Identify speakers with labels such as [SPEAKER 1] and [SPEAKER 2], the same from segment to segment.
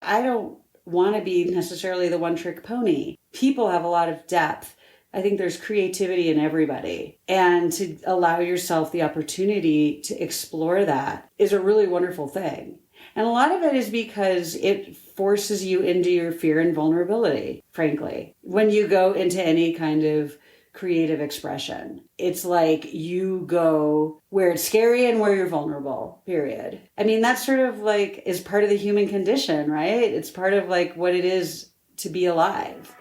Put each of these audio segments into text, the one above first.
[SPEAKER 1] I don't want to be necessarily the one-trick pony. People have a lot of depth. I think there's creativity in everybody. And to allow yourself the opportunity to explore that is a really wonderful thing. And a lot of it is because it forces you into your fear and vulnerability, frankly. When you go into any kind of creative expression, it's like you go where it's scary and where you're vulnerable, period. I mean, that sort of like is part of the human condition, right? It's part of like what it is to be alive.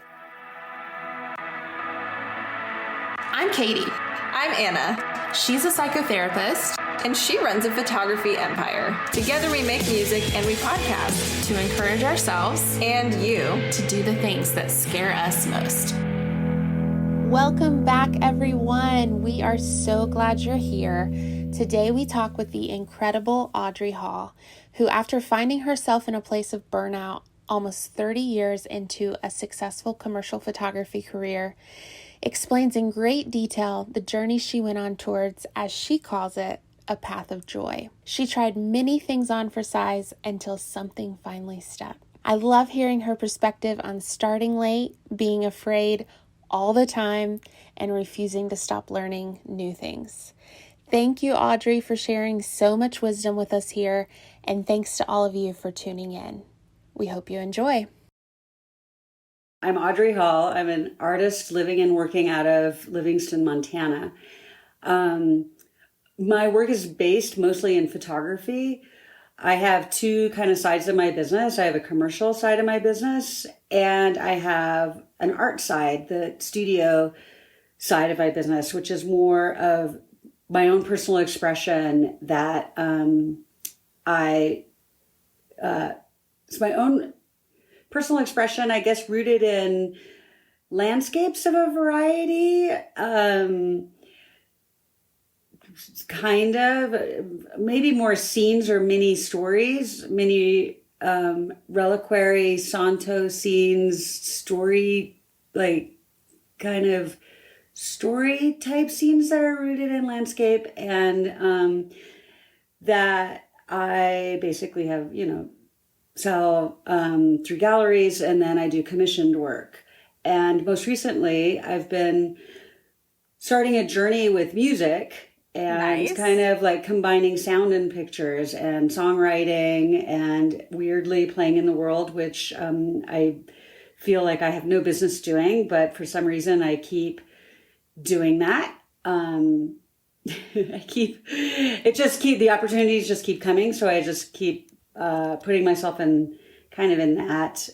[SPEAKER 2] I'm Katie.
[SPEAKER 3] I'm Anna.
[SPEAKER 2] She's a psychotherapist.
[SPEAKER 3] And she runs a photography empire. Together we make music and we podcast
[SPEAKER 2] to encourage ourselves
[SPEAKER 3] and you
[SPEAKER 2] to do the things that scare us most. Welcome back, everyone. We are so glad you're here. Today we talk with the incredible Audrey Hall, who after finding herself in a place of burnout almost 30 years into a successful commercial photography career, explains in great detail the journey she went on towards, as she calls it, a path of joy. She tried many things on for size until something finally stuck. I love hearing her perspective on starting late, being afraid all the time, and refusing to stop learning new things. Thank you, Audrey, for sharing so much wisdom with us here, and thanks to all of you for tuning in. We hope you enjoy.
[SPEAKER 1] I'm Audrey Hall. I'm an artist living and working out of Livingston, Montana. My work is based mostly in photography. I have two kind of sides of my business. I have a commercial side of my business, and I have an art side, the studio side of my business, which is more of my own personal expression that it's my own personal expression, I guess, rooted in landscapes of a variety. Kind of, maybe more scenes or mini stories, mini reliquary Santo scenes, story, like kind of story type scenes that are rooted in landscape, and that I basically have, sell through galleries, and then I do commissioned work. And most recently, I've been starting a journey with music. And kind of like combining sound and pictures and songwriting and weirdly playing in the world, which I feel like I have no business doing, but for some reason I keep doing that. The opportunities just keep coming. So I just keep putting myself in that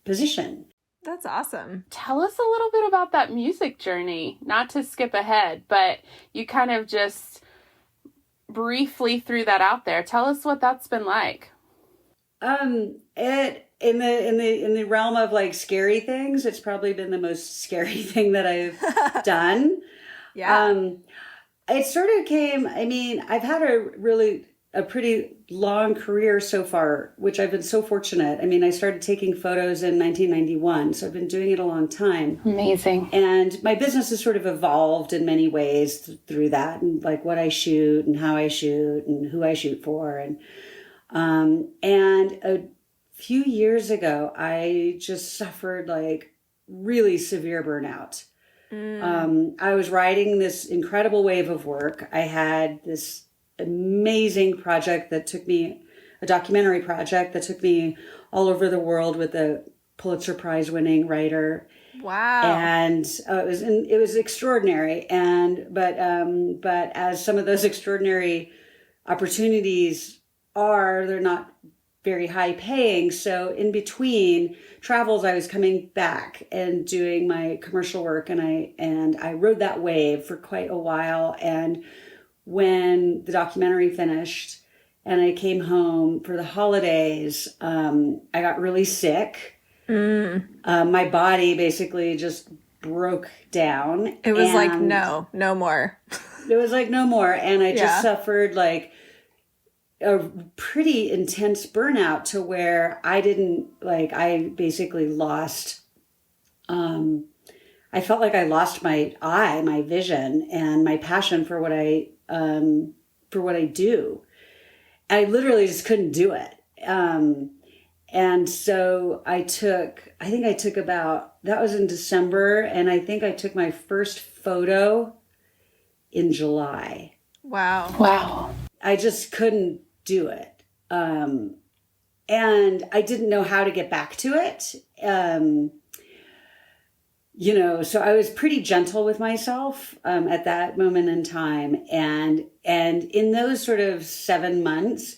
[SPEAKER 1] position.
[SPEAKER 3] That's awesome.
[SPEAKER 2] Tell us a little bit about that music journey, not to skip ahead, but you kind of just briefly threw that out there. Tell us what that's been like.
[SPEAKER 1] In the realm of like scary things, it's probably been the most scary thing that I've done.
[SPEAKER 3] Yeah.
[SPEAKER 1] It sort of came, I've had a pretty long career so far, which I've been so fortunate. I started taking photos in 1991, so I've been doing it a long time.
[SPEAKER 2] Amazing.
[SPEAKER 1] And my business has sort of evolved in many ways through that, and like what I shoot and how I shoot and who I shoot for. And a few years ago, I just suffered like really severe burnout. I was riding this incredible wave of work. I had this amazing project a documentary project that took me all over the world with a Pulitzer Prize winning writer.
[SPEAKER 3] Wow.
[SPEAKER 1] And it was extraordinary. But as some of those extraordinary opportunities they're not very high paying. So in between travels, I was coming back and doing my commercial work, and I rode that wave for quite a while. And when the documentary finished and I came home for the holidays, I got really sick. My body basically just broke down.
[SPEAKER 3] It was like, no more.
[SPEAKER 1] It was like, no more. And I just suffered like a pretty intense burnout to where I basically lost, I felt like I lost my vision and my passion for what I do. I literally just couldn't do it. And so I think I took that was in December, and I think I took my first photo in July.
[SPEAKER 3] Wow.
[SPEAKER 2] Wow.
[SPEAKER 1] I just couldn't do it. And I didn't know how to get back to it. So I was pretty gentle with myself at that moment in time. And in those sort of 7 months,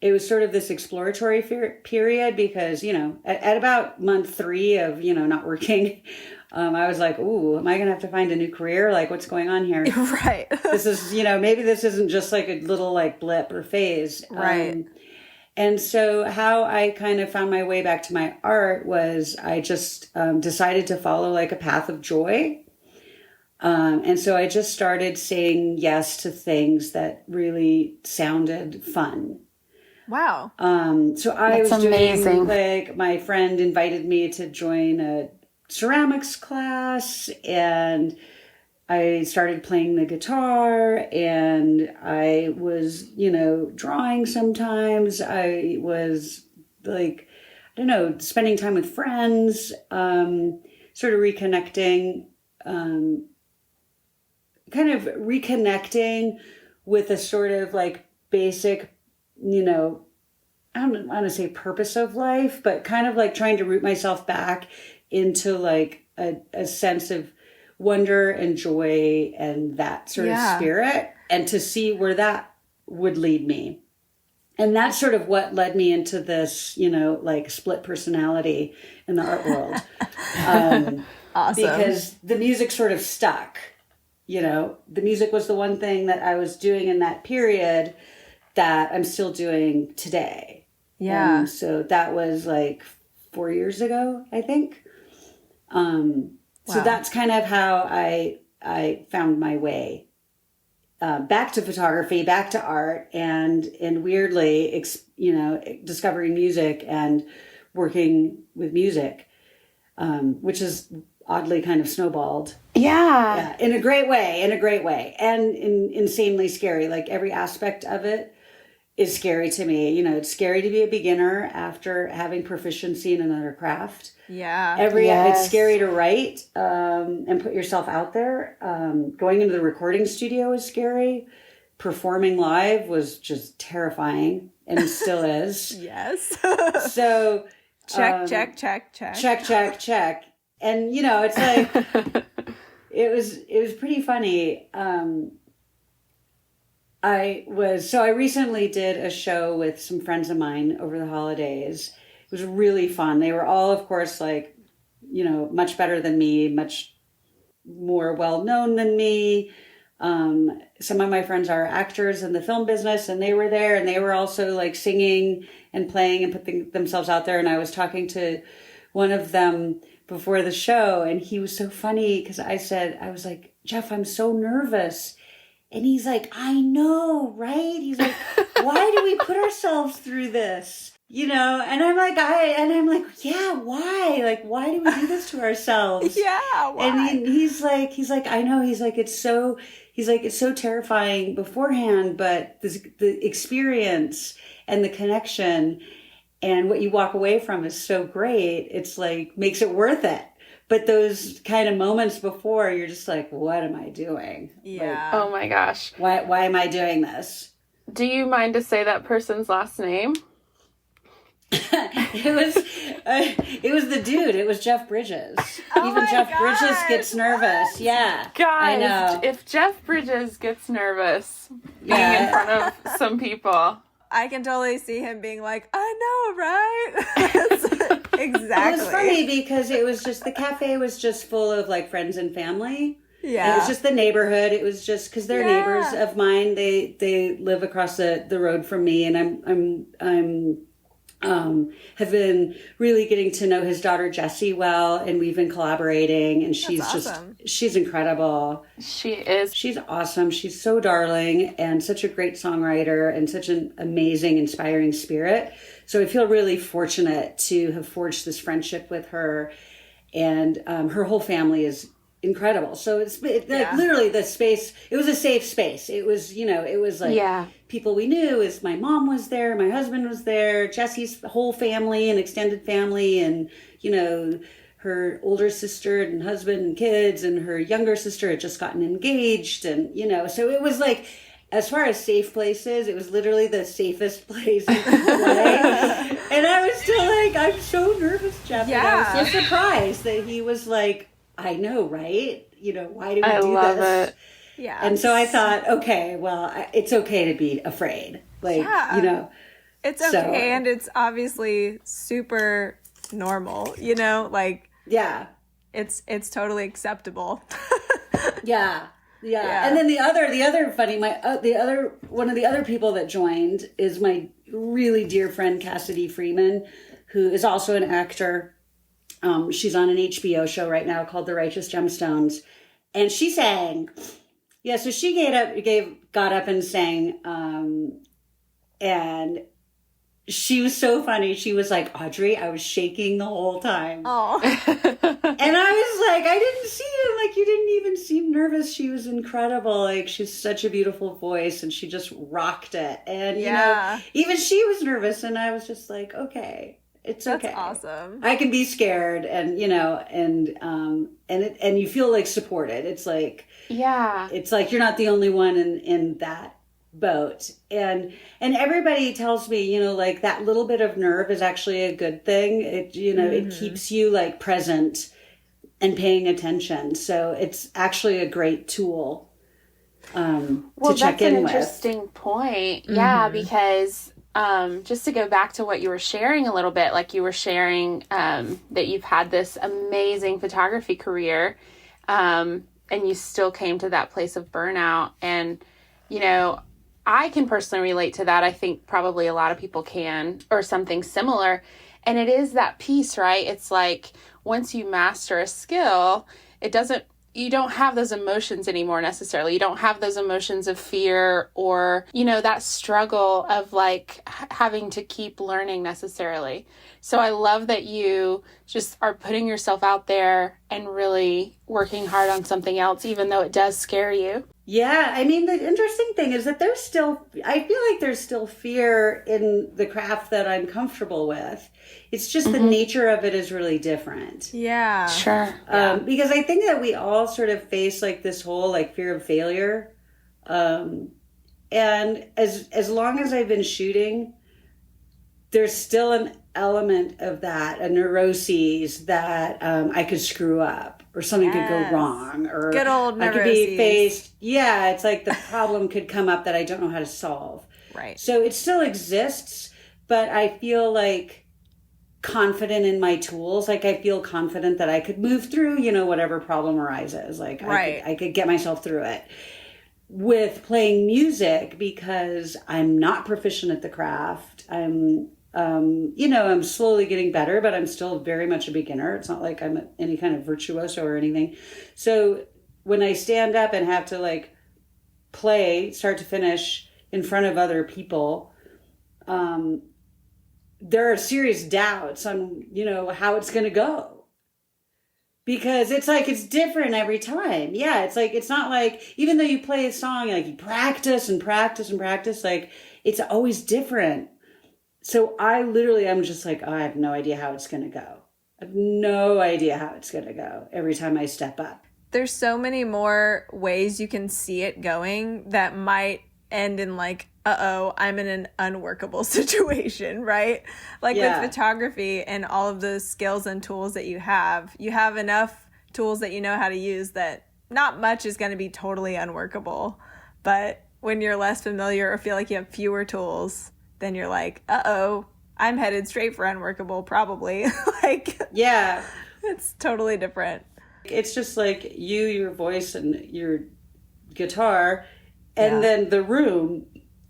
[SPEAKER 1] it was sort of this exploratory period because, at about month 3 of, not working, I was like, ooh, am I going to have to find a new career? Like, what's going on here?
[SPEAKER 3] Right.
[SPEAKER 1] This is, maybe this isn't just like a little like blip or phase.
[SPEAKER 3] Right.
[SPEAKER 1] And so how I kind of found my way back to my art was I just decided to follow like a path of joy. And so I just started saying yes to things that really sounded fun.
[SPEAKER 3] Wow.
[SPEAKER 1] So I
[SPEAKER 2] That's
[SPEAKER 1] was
[SPEAKER 2] amazing.
[SPEAKER 1] doing, like, my friend invited me to join a ceramics class, and I started playing the guitar, and I was, drawing sometimes. I was like, I don't know, spending time with friends, sort of reconnecting, kind of reconnecting with a sort of like basic, I don't want to say purpose of life, but kind of like trying to root myself back into like a sense of wonder and joy and that sort of spirit, and to see where that would lead me. And that's sort of what led me into this, like split personality in the art world.
[SPEAKER 3] Awesome.
[SPEAKER 1] Because the music sort of stuck. The music was the one thing that I was doing in that period that I'm still doing today.
[SPEAKER 3] Yeah.
[SPEAKER 1] And so that was like 4 years ago, I think. So that's kind of how I found my way back to photography, back to art, and weirdly, discovering music and working with music, which is oddly kind of snowballed.
[SPEAKER 2] Yeah.
[SPEAKER 1] In a great way, and insanely scary. Like every aspect of it is scary to me. It's scary to be a beginner after having proficiency in another craft.
[SPEAKER 3] Yeah.
[SPEAKER 1] It's scary to write and put yourself out there. Going into the recording studio is scary. Performing live was just terrifying, and still is.
[SPEAKER 3] Yes.
[SPEAKER 1] So
[SPEAKER 3] check.
[SPEAKER 1] Check. And it's like it was pretty funny. I recently did a show with some friends of mine over the holidays. It was really fun. They were all, of course, like, much better than me, much more well-known than me. Some of my friends are actors in the film business, and they were there, and they were also like singing and playing and putting themselves out there. And I was talking to one of them before the show, and he was so funny because I was like, Jeff, I'm so nervous. And he's like, I know, right? He's like, why do we put ourselves through this? And I'm like, yeah, why? Like, why do we do this to ourselves?
[SPEAKER 3] Yeah, why?
[SPEAKER 1] And he's like, I know. He's like, it's so terrifying beforehand, but the experience and the connection and what you walk away from is so great. It's like, makes it worth it. But those kind of moments before, you're just like, what am I doing?
[SPEAKER 3] Yeah.
[SPEAKER 2] Oh my gosh.
[SPEAKER 1] Why am I doing this?
[SPEAKER 2] Do you mind to say that person's last name?
[SPEAKER 1] It was the dude. It was Jeff Bridges.
[SPEAKER 3] Oh
[SPEAKER 1] Even
[SPEAKER 3] my
[SPEAKER 1] Jeff
[SPEAKER 3] gosh,
[SPEAKER 1] Bridges gets nervous.
[SPEAKER 3] what?
[SPEAKER 1] Yeah.
[SPEAKER 2] Guys,
[SPEAKER 1] I know.
[SPEAKER 2] if Jeff Bridges gets nervous being
[SPEAKER 1] Yeah.
[SPEAKER 2] in front of some people.
[SPEAKER 3] I can totally see him being like, I know, right? Exactly.
[SPEAKER 1] It was funny because it was just, the cafe was just full of like friends and family.
[SPEAKER 3] Yeah.
[SPEAKER 1] And it was just the neighborhood. It was just because they're neighbors of mine. They live across the road from me, and I'm have been really getting to know his daughter Jessie well, and we've been collaborating, and she's
[SPEAKER 3] awesome.
[SPEAKER 1] She's incredible.
[SPEAKER 2] She is.
[SPEAKER 1] She's awesome. She's so darling and such a great songwriter and such an amazing, inspiring spirit. So I feel really fortunate to have forged this friendship with her, and her whole family is incredible. So like literally the space, it was a safe space. It was, it was like people we knew. My mom was there, my husband was there, Jesse's whole family and extended family, and, her older sister and husband and kids, and her younger sister had just gotten engaged. And, so it was like, as far as safe places, it was literally the safest place you could play. And I was still like, I'm so nervous, Jeff. Yeah. And I was so surprised that he was like, I know, right? Why do we do
[SPEAKER 2] love
[SPEAKER 1] this?
[SPEAKER 2] It.
[SPEAKER 3] Yeah.
[SPEAKER 1] And so I thought, okay, well, it's okay to be afraid. Like,
[SPEAKER 3] It's okay. And it's obviously super normal, like, it's totally acceptable.
[SPEAKER 1] Yeah. And then the other funny, one of the other people that joined is my really dear friend, Cassidy Freeman, who is also an actor. She's on an HBO show right now called The Righteous Gemstones. And she sang. Yeah, so she got up and sang. And she was so funny. She was like, Audrey, I was shaking the whole time.
[SPEAKER 3] Oh.
[SPEAKER 1] And I was like, I didn't see it. Like, you didn't even seem nervous. She was incredible. Like, she's such a beautiful voice, and she just rocked it. And, even she was nervous, and I was just like, okay. It's okay.
[SPEAKER 3] That's awesome.
[SPEAKER 1] I can be scared, and and you feel like supported. It's like it's like you're not the only one in that boat, and everybody tells me, like, that little bit of nerve is actually a good thing. It it keeps you like present and paying attention. So it's actually a great tool to check in with.
[SPEAKER 2] That's an interesting point. Yeah, because. Just to go back to what you were sharing a little bit, like you were sharing that you've had this amazing photography career, and you still came to that place of burnout. And, I can personally relate to that. I think probably a lot of people can, or something similar. And it is that piece, right? It's like once you master a skill, you don't have those emotions anymore necessarily. You don't have those emotions of fear or, that struggle of like having to keep learning necessarily. So I love that you just are putting yourself out there and really working hard on something else, even though it does scare you.
[SPEAKER 1] Yeah. I mean, the interesting thing is that I feel like there's still fear in the craft that I'm comfortable with. It's just the nature of it is really different.
[SPEAKER 3] Yeah.
[SPEAKER 2] Sure.
[SPEAKER 1] Because I think that we all sort of face like this whole like fear of failure. And as long as I've been shooting, there's still an element of that, a neuroses that I could screw up or something could go wrong, or
[SPEAKER 3] good old neuroses.
[SPEAKER 1] I could be faced. Yeah, it's like the problem could come up that I don't know how to solve.
[SPEAKER 3] Right.
[SPEAKER 1] So it still exists, but I feel like confident in my tools. Like I feel confident that I could move through, whatever problem arises. Like I could get myself through it. With playing music, because I'm not proficient at the craft, I'm slowly getting better, but I'm still very much a beginner. It's not like I'm any kind of virtuoso or anything. So when I stand up and have to like play start to finish in front of other people, there are serious doubts on, how it's going to go. Because it's like, it's different every time. Yeah, it's like, it's not like, even though you play a song, like you practice and practice and practice, like it's always different. So I'm just like, I have no idea how it's going to go. I have no idea how it's going to go every time I step up.
[SPEAKER 3] There's so many more ways you can see it going that might end in like, I'm in an unworkable situation, right? Like with photography and all of the skills and tools that you have enough tools that you know how to use that not much is going to be totally unworkable. But when you're less familiar or feel like you have fewer tools, then you're like, I'm headed straight for unworkable, probably.
[SPEAKER 1] Yeah.
[SPEAKER 3] It's totally different.
[SPEAKER 1] It's just like your voice and your guitar and then the room.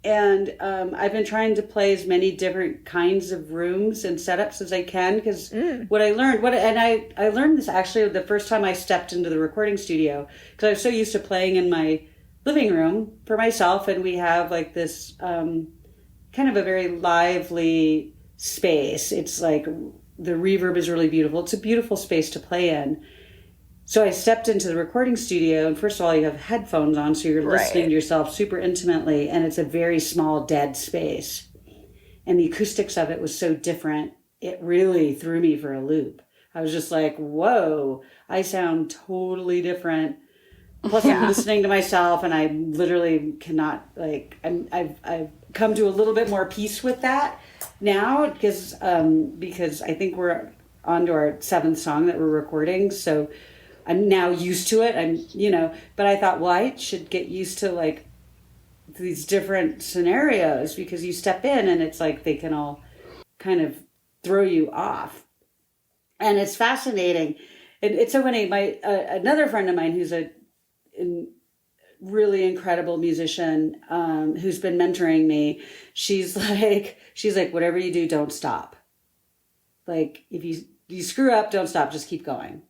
[SPEAKER 1] And I've been trying to play as many different kinds of rooms and setups as I can, because what I learned, I learned this actually the first time I stepped into the recording studio, because I was so used to playing in my living room for myself, and we have like this kind of a very lively space. It's like the reverb is really beautiful. It's a beautiful space to play in. So I stepped into the recording studio, and first of all, you have headphones on, so you're listening to yourself super intimately, and it's a very small, dead space. And the acoustics of it was so different, it really threw me for a loop. I was just like, whoa, I sound totally different. Plus, I'm listening to myself, and I literally cannot, like, I've come to a little bit more peace with that now, because I think we're on to our 7th song that we're recording, so I'm now used to it. But I thought, well, I should get used to, like, these different scenarios, because you step in and it's like they can all kind of throw you off. And it's fascinating. And it's so funny. Another friend of mine who's a really incredible musician, who's been mentoring me, she's like, whatever you do, don't stop. Like, if you screw up, don't stop. Just keep going.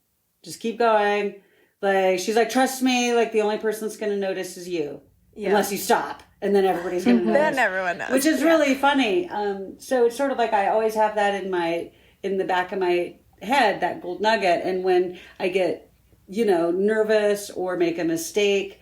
[SPEAKER 1] Just keep going. Like, she's like, trust me, like, the only person that's going to notice is you. Yeah. Unless you stop. And then everybody's going to notice.
[SPEAKER 3] Then everyone knows.
[SPEAKER 1] Which is really funny. So it's sort of like I always have that in the back of my head, that gold nugget. And when I get, nervous or make a mistake,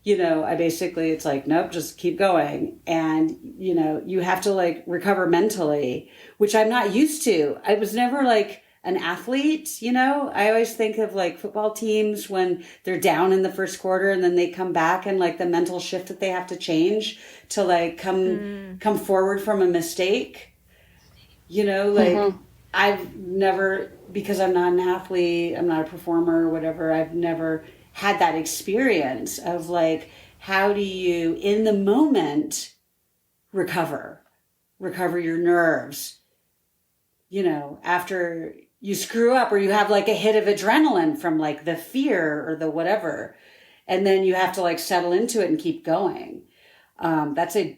[SPEAKER 1] I basically, it's like, nope, just keep going. And, you have to, like, recover mentally, which I'm not used to. I was never, like, an athlete, I always think of, like, football teams when they're down in the first quarter and then they come back, and, like, the mental shift that they have to change to, like, come forward from a mistake, I've never, because I'm not an athlete, I'm not a performer or whatever, I've never had that experience of, like, how do you in the moment recover your nerves, after you screw up, or you have, like, a hit of adrenaline from, like, the fear or the whatever, and then you have to, like, settle into it and keep going. That's a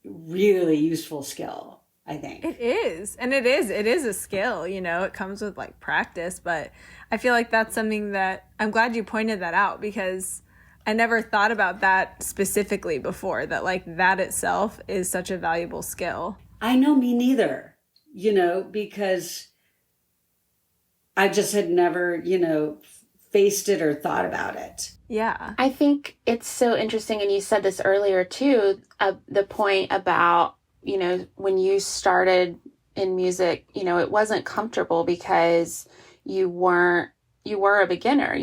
[SPEAKER 1] really useful skill, I think.
[SPEAKER 3] It is. And it is a skill, it comes with, like, practice, but I feel like that's something that I'm glad you pointed that out, because I never thought about that specifically before, that, like, that itself is such a valuable skill.
[SPEAKER 1] I know, me neither, because I just had never, faced it or thought about it.
[SPEAKER 3] Yeah.
[SPEAKER 2] I think it's so interesting, and you said this earlier too, the point about, when you started in music, it wasn't comfortable because you were a beginner,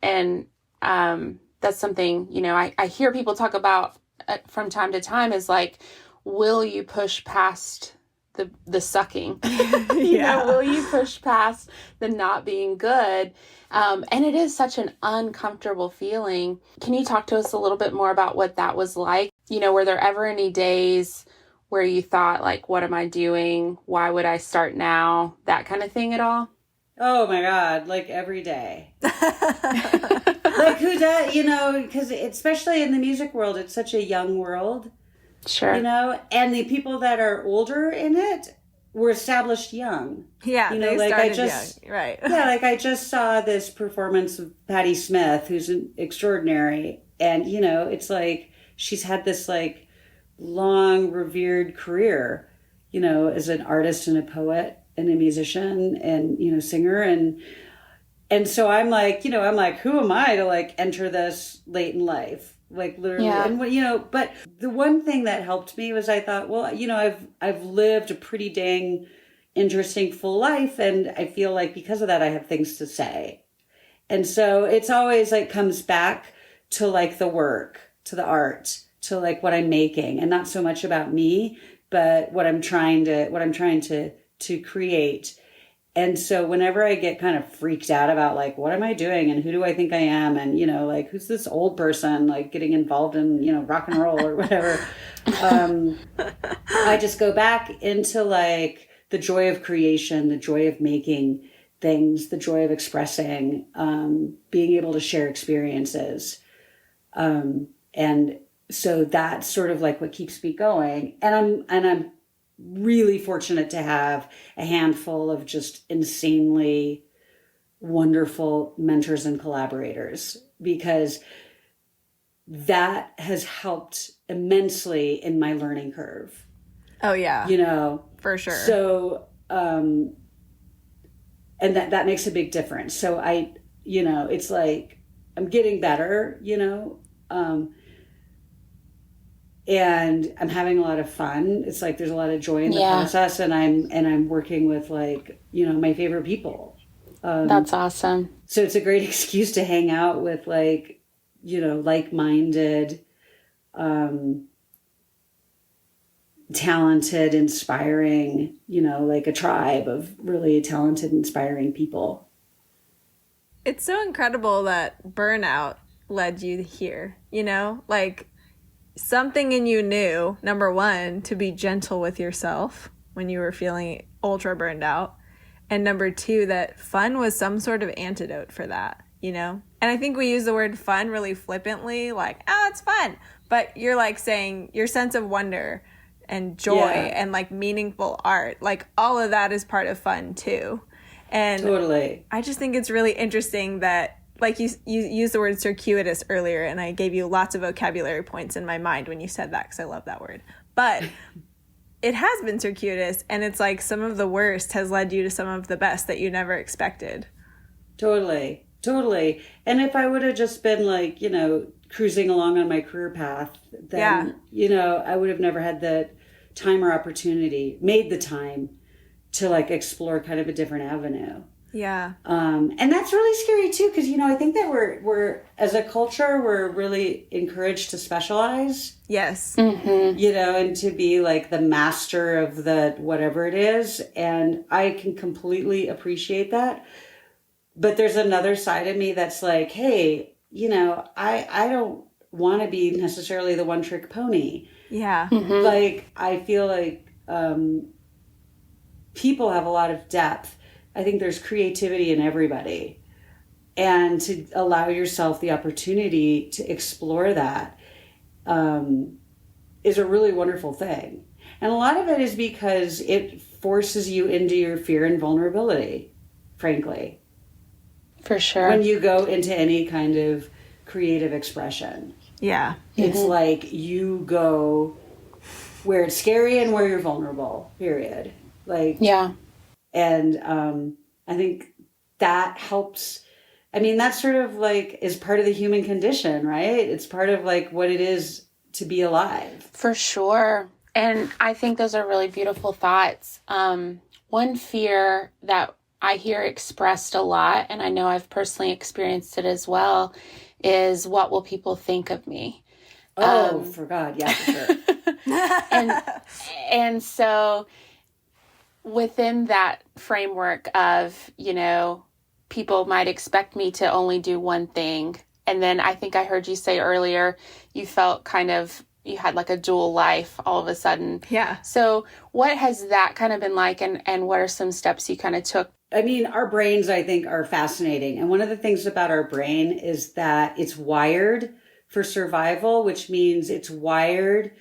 [SPEAKER 2] and that's something, I hear people talk about from time to time, is like, will you push past the sucking? Will you push past the not being good? And it is such an uncomfortable feeling. Can you talk to us a little bit more about what that was like? Were there ever any days where you thought, like, what am I doing? Why would I start now? That kind of thing at all?
[SPEAKER 1] Oh my God, like, every day. Like, who does, because especially in the music world, it's such a young world.
[SPEAKER 2] Sure.
[SPEAKER 1] And the people that are older in it were established young.
[SPEAKER 3] Yeah, they started young, right.
[SPEAKER 1] Yeah, like, I just saw this performance of Patti Smith, who's extraordinary. And, it's like, she's had this, like, long, revered career, as an artist and a poet and a musician and, singer. And so I'm like, who am I to, like, enter this late in life? Like, literally. Yeah. And, but the one thing that helped me was I thought, well, I've lived a pretty dang interesting full life. And I feel like because of that, I have things to say. And so it's always, like, comes back to, like, the work, to the art, to, like, what I'm making, and not so much about me, but what I'm trying to create. And so whenever I get kind of freaked out about, like, what am I doing and who do I think I am? And, like, who's this old person, like, getting involved in, rock and roll or whatever. I just go back into, like, the joy of creation, the joy of making things, the joy of expressing, being able to share experiences. And so that's sort of like what keeps me going. And I'm really fortunate to have a handful of just insanely wonderful mentors and collaborators, because that has helped immensely in my learning curve.
[SPEAKER 3] Oh yeah. For sure.
[SPEAKER 1] So, and that makes a big difference. So you know, it's like I'm getting better, you know, and I'm having a lot of fun. It's like there's a lot of joy in the process, and I'm working with, like, you know, my favorite people.
[SPEAKER 2] That's awesome.
[SPEAKER 1] So it's a great excuse to hang out with, like, you know, like-minded, talented, inspiring, you know, like a tribe of really talented, inspiring people.
[SPEAKER 3] It's so incredible that burnout led you here, you know, like something in you knew, number one, to be gentle with yourself when you were feeling ultra burned out. And number two, that fun was some sort of antidote for that, you know? And I think we use the word fun really flippantly, like, oh, it's fun. But you're like saying your sense of wonder and joy and like meaningful art, like all of that is part of fun too. And
[SPEAKER 1] totally.
[SPEAKER 3] I just think it's really interesting that, like, you used the word circuitous earlier, and I gave you lots of vocabulary points in my mind when you said that because I love that word. But it has been circuitous, and it's like some of the worst has led you to some of the best that you never expected.
[SPEAKER 1] Totally. Totally. And if I would have just been, like, you know, cruising along on my career path, then, you know, I would have never had the time or opportunity, made the time to, like, explore kind of a different avenue.
[SPEAKER 3] Yeah.
[SPEAKER 1] And that's really scary too, because, you know, I think that we're as a culture, we're really encouraged to specialize.
[SPEAKER 3] Yes.
[SPEAKER 2] Mm-hmm.
[SPEAKER 1] You know, and to be like the master of the whatever it is. And I can completely appreciate that. But there's another side of me that's like, hey, you know, I don't want to be necessarily the one trick pony.
[SPEAKER 3] Yeah.
[SPEAKER 2] Mm-hmm.
[SPEAKER 1] Like, I feel like people have a lot of depth. I think there's creativity in everybody. And to allow yourself the opportunity to explore that is a really wonderful thing. And a lot of it is because it forces you into your fear and vulnerability, frankly.
[SPEAKER 2] For sure.
[SPEAKER 1] When you go into any kind of creative expression.
[SPEAKER 3] Yeah.
[SPEAKER 1] It's like you go where it's scary and where you're vulnerable, period. Like,
[SPEAKER 2] yeah.
[SPEAKER 1] And I think that helps. I mean, that sort of like is part of the human condition, right? It's part of like what it is to be alive.
[SPEAKER 2] For sure. And I think those are really beautiful thoughts. One fear that I hear expressed a lot, and I know I've personally experienced it as well, is what will people think of me?
[SPEAKER 1] Oh, for God. Yeah, for sure.
[SPEAKER 2] and so within that framework of, you know, people might expect me to only do one thing. And then I think I heard you say earlier, you felt kind of, you had like a dual life all of a sudden.
[SPEAKER 3] Yeah.
[SPEAKER 2] So what has that kind of been like, and what are some steps you kind of took?
[SPEAKER 1] I mean, our brains, I think, are fascinating. And one of the things about our brain is that it's wired for survival, which means it's wired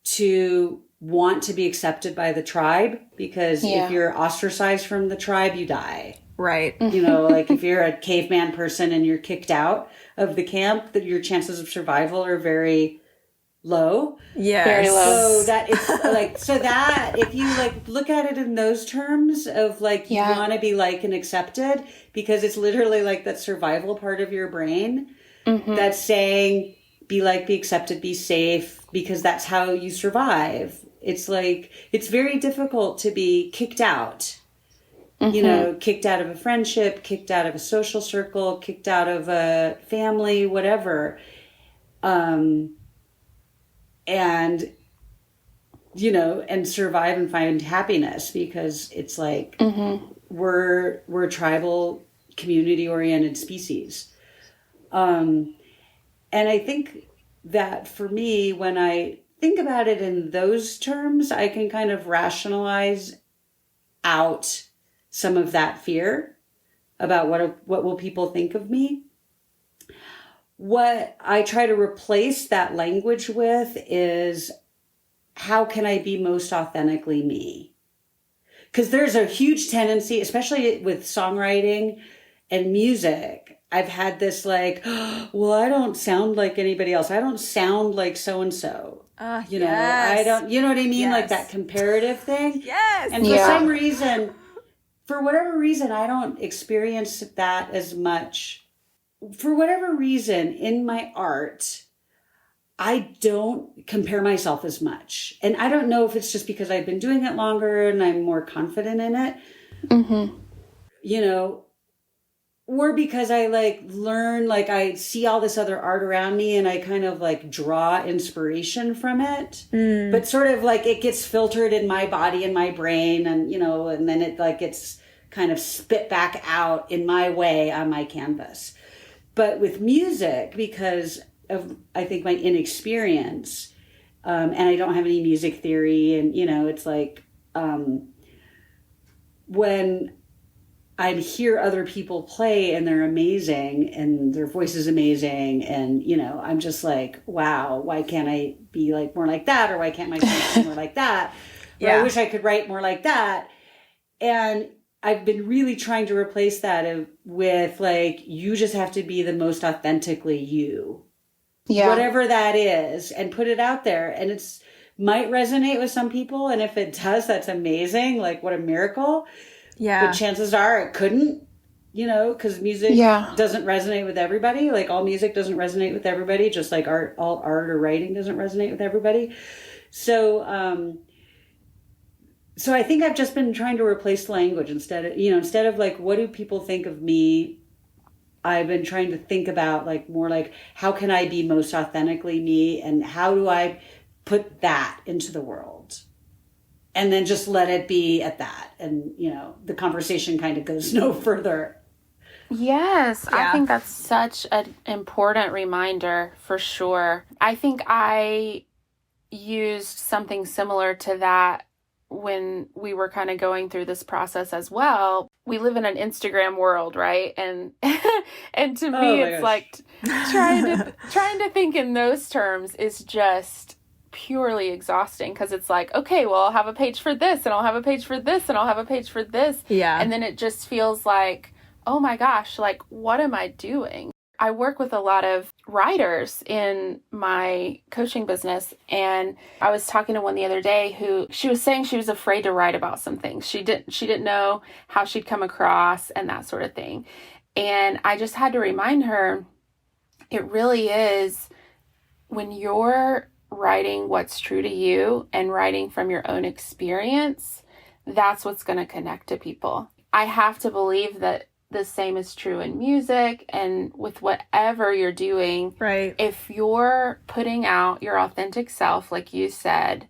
[SPEAKER 1] to want to be accepted by the tribe, because if you're ostracized from the tribe, you die.
[SPEAKER 3] Right.
[SPEAKER 1] You know, like if you're a caveman person and you're kicked out of the camp, that your chances of survival are very low.
[SPEAKER 3] Yeah.
[SPEAKER 2] Very low.
[SPEAKER 1] So that it's like, so that if you like look at it in those terms of like, you want to be liked and accepted, because it's literally like that survival part of your brain that's saying, be liked, be accepted, be safe, because that's how you survive. It's like, it's very difficult to be kicked out, you know, kicked out of a friendship, kicked out of a social circle, kicked out of a family, whatever. And, you know, and survive and find happiness, because it's like, we're a tribal, community oriented species. And I think that for me, when I think about it in those terms, I can kind of rationalize out some of that fear about what will people think of me. What I try to replace that language with is, how can I be most authentically me? Because there's a huge tendency, especially with songwriting and music, I've had this like, well, I don't sound like anybody else. I don't sound like so-and-so. You know, I don't, you know what I mean? Like that comparative thing.
[SPEAKER 3] Yes.
[SPEAKER 1] And for some reason, for whatever reason, I don't experience that as much. For whatever reason, in my art, I don't compare myself as much. And I don't know if it's just because I've been doing it longer and I'm more confident in it, you know, or because I like learn, like I see all this other art around me and I kind of like draw inspiration from it, but sort of like it gets filtered in my body and my brain and, you know, and then it like gets kind of spit back out in my way on my canvas. But with music, because of, I think, my inexperience, and I don't have any music theory, and, you know, it's like when I hear other people play and they're amazing and their voice is amazing, and, you know, I'm just like, wow, why can't I be like more like that? Or why can't my songs be more like that? Or I wish I could write more like that. And I've been really trying to replace that with like, you just have to be the most authentically you. Yeah. Whatever that is, and put it out there. And it's might resonate with some people. And if it does, that's amazing. Like, what a miracle. Yeah. But chances are it couldn't, you know, because music doesn't resonate with everybody. Like, all music doesn't resonate with everybody, just like all art or writing doesn't resonate with everybody. So I think I've just been trying to replace language instead of like, what do people think of me? I've been trying to think about like more like, how can I be most authentically me, and how do I put that into the world? And then just let it be at that. And, you know, the conversation kind of goes no further.
[SPEAKER 2] Yes, I think that's such an important reminder for sure. I think I used something similar to that when we were kind of going through this process as well. We live in an Instagram world, right? And and to me, it's like trying to think in those terms is just purely exhausting, because it's like, okay, well, I'll have a page for this, and I'll have a page for this, and I'll have a page for this. Yeah. And then it just feels like, oh my gosh, like, what am I doing? I work with a lot of writers in my coaching business, and I was talking to one the other day who she was saying she was afraid to write about some things. She didn't know how she'd come across and that sort of thing. And I just had to remind her, it really is, when you're writing what's true to you and writing from your own experience, that's what's going to connect to people. I have to believe that the same is true in music and with whatever you're doing. Right. If you're putting out your authentic self, like you said,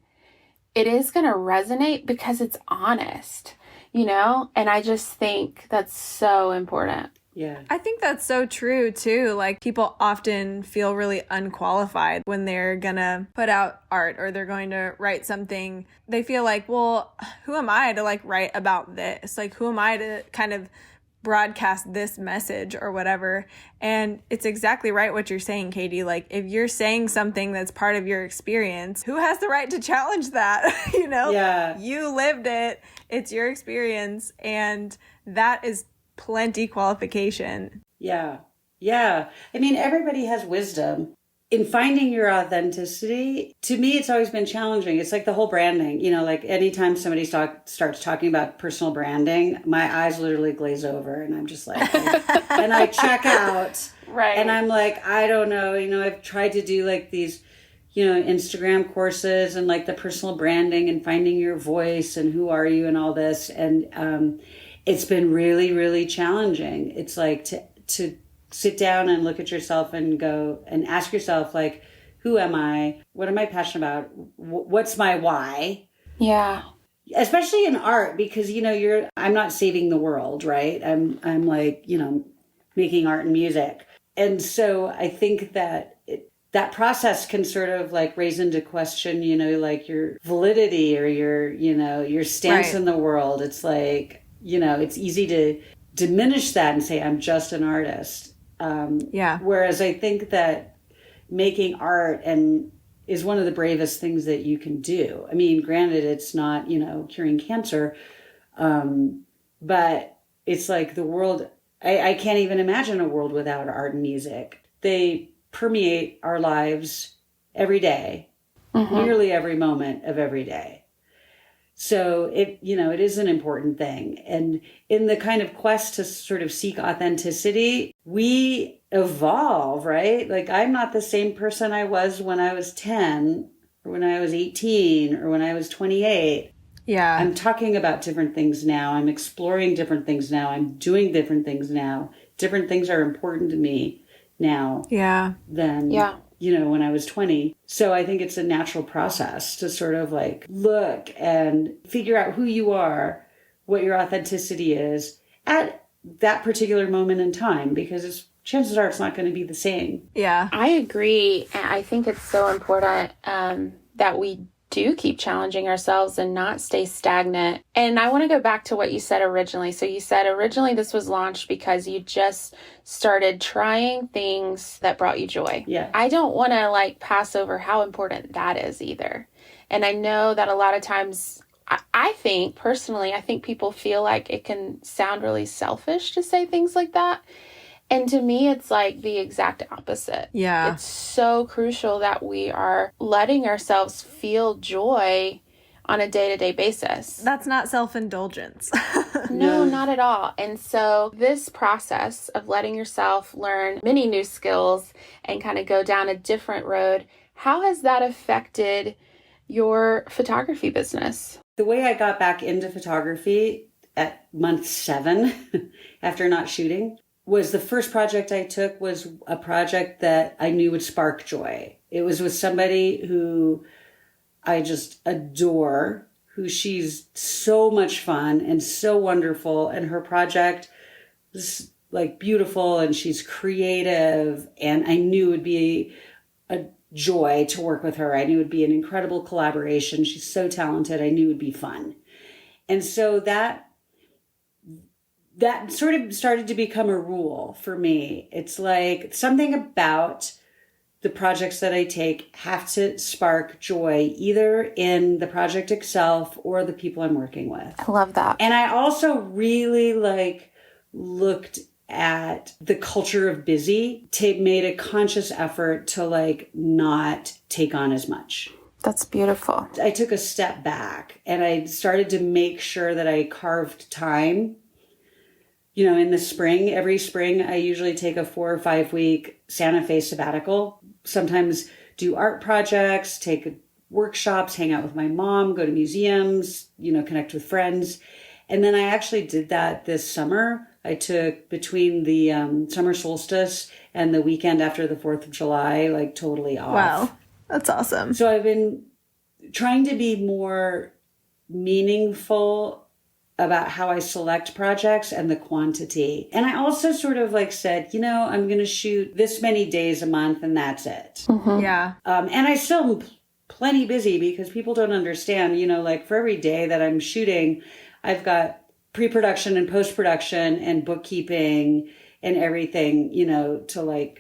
[SPEAKER 2] it is going to resonate because it's honest, you know? And I just think that's so important.
[SPEAKER 3] Yeah. I think that's so true too. Like, people often feel really unqualified when they're gonna put out art or they're going to write something. They feel like, well, who am I to like write about this? Like, who am I to kind of broadcast this message or whatever? And it's exactly right what you're saying, Katie. Like, if you're saying something that's part of your experience, who has the right to challenge that? You know? Yeah. You lived it. It's your experience. And that is plenty qualification.
[SPEAKER 1] Yeah. Yeah. I mean, everybody has wisdom. In finding your authenticity, to me, it's always been challenging. It's like the whole branding, you know, like anytime somebody starts talking about personal branding, my eyes literally glaze over and I'm just like, and I check out. Right. And I'm like, I don't know, you know, I've tried to do like these, you know, Instagram courses and like the personal branding and finding your voice and who are you and all this. And, it's been really, really challenging. It's like to sit down and look at yourself and go and ask yourself, like, who am I? What am I passionate about? What's my why? Yeah. Especially in art, because, you know, I'm not saving the world, right? I'm like, you know, making art and music. And so I think that that process can sort of like raise into question, you know, like your validity or your stance in the world. It's like, you know, it's easy to diminish that and say, I'm just an artist. Whereas I think that making art is one of the bravest things that you can do. I mean, granted, it's not, you know, curing cancer, but it's like the world, I can't even imagine a world without art and music. They permeate our lives every day, nearly every moment of every day. So it is an important thing. And in the kind of quest to sort of seek authenticity, we evolve, right? Like I'm not the same person I was when I was 10 or when I was 18 or when I was 28.
[SPEAKER 3] Yeah.
[SPEAKER 1] I'm talking about different things now. I'm exploring different things now. I'm doing different things now. Different things are important to me now.
[SPEAKER 3] Yeah.
[SPEAKER 1] Than when I was 20. So I think it's a natural process to sort of like look and figure out who you are, what your authenticity is at that particular moment in time, because chances are it's not going to be the same.
[SPEAKER 3] Yeah.
[SPEAKER 2] I agree. And I think it's so important that we do keep challenging ourselves and not stay stagnant. And I want to go back to what you said originally. So you said originally this was launched because you just started trying things that brought you joy.
[SPEAKER 1] Yeah.
[SPEAKER 2] I don't want to pass over how important that is either. And I know that a lot of times, I think personally, people feel like it can sound really selfish to say things like that. And to me, it's like the exact opposite.
[SPEAKER 3] Yeah.
[SPEAKER 2] It's so crucial that we are letting ourselves feel joy on a day-to-day basis.
[SPEAKER 3] That's not self-indulgence.
[SPEAKER 2] No, not at all. And so this process of letting yourself learn many new skills and kind of go down a different road, how has that affected your photography business?
[SPEAKER 1] The way I got back into photography at month 7 after not shooting was the first project I took was a project that I knew would spark joy. It was with somebody who I just adore, who she's so much fun and so wonderful. And her project was like beautiful and she's creative. And I knew it would be a joy to work with her. I knew it would be an incredible collaboration. She's so talented. I knew it would be fun. And so that sort of started to become a rule for me. It's like something about the projects that I take have to spark joy, either in the project itself or the people I'm working with.
[SPEAKER 2] I love that.
[SPEAKER 1] And I also really looked at the culture of busy, made a conscious effort to not take on as much.
[SPEAKER 2] That's beautiful.
[SPEAKER 1] I took a step back and I started to make sure that I carved time. In the spring, every spring, I usually take a 4 or 5 week Santa Fe sabbatical. Sometimes do art projects, take workshops, hang out with my mom, go to museums, connect with friends. And then I actually did that this summer. I took between the summer solstice and the weekend after the 4th of July, totally off.
[SPEAKER 3] Wow, that's awesome.
[SPEAKER 1] So I've been trying to be more meaningful about how I select projects and the quantity. And I also sort of said, I'm going to shoot this many days a month and that's it.
[SPEAKER 2] Mm-hmm.
[SPEAKER 3] Yeah.
[SPEAKER 1] And I still am plenty busy because people don't understand, for every day that I'm shooting, I've got pre-production and post-production and bookkeeping and everything, to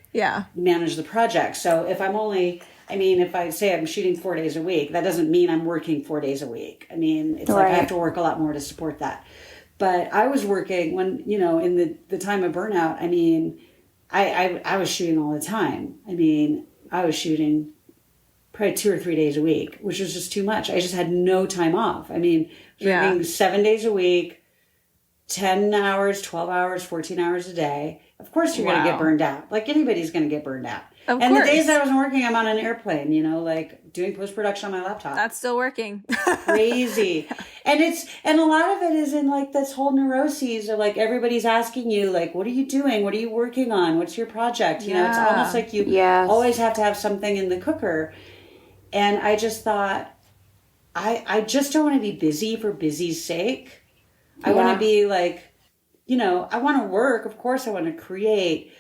[SPEAKER 1] manage the project. So if if I say I'm shooting 4 days a week, that doesn't mean I'm working 4 days a week. It's
[SPEAKER 2] right.
[SPEAKER 1] I have to work a lot more to support that. But I was working when, in the time of burnout, I was shooting all the time. I was shooting probably 2 or 3 days a week, which was just too much. I just had no time off. Shooting 7 days a week, 10 hours, 12 hours, 14 hours a day. Of course you're going to get burned out. Anybody's going to get burned out.
[SPEAKER 3] Of
[SPEAKER 1] and
[SPEAKER 3] course.
[SPEAKER 1] The days I wasn't working, I'm on an airplane, doing post-production on my laptop.
[SPEAKER 3] That's still working.
[SPEAKER 1] Crazy. And a lot of it is in this whole neuroses of everybody's asking you, what are you doing? What are you working on? What's your project? It's almost like you always have to have something in the cooker. And I just thought, I just don't want to be busy for busy's sake. I want to be I want to work. Of course I want to create.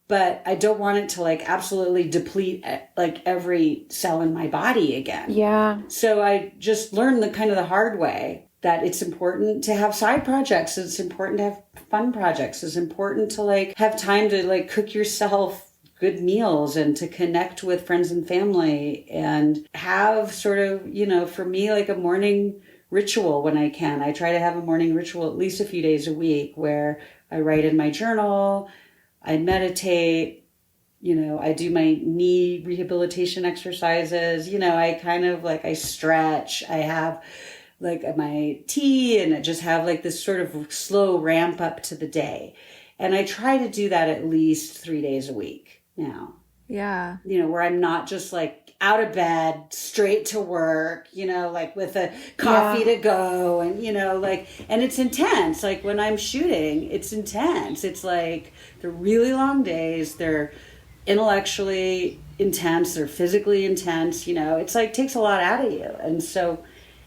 [SPEAKER 1] But I don't want it to absolutely deplete every cell in my body again.
[SPEAKER 2] Yeah.
[SPEAKER 1] So I just learned the hard way that it's important to have side projects. It's important to have fun projects. It's important to have time to cook yourself good meals and to connect with friends and family and have sort of, for me, a morning ritual when I can. I try to have a morning ritual at least a few days a week where I write in my journal, I meditate, I do my knee rehabilitation exercises, I kind of I stretch. I have like my tea and just have like this sort of slow ramp up to the day. And I try to do that at least 3 days a week now.
[SPEAKER 3] Yeah.
[SPEAKER 1] Where I'm not just like out of bed, straight to work, like with a coffee to go and, and it's intense. Like when I'm shooting, it's intense. It's like they're really long days. They're intellectually intense. They're physically intense. It's like takes a lot out of you. And so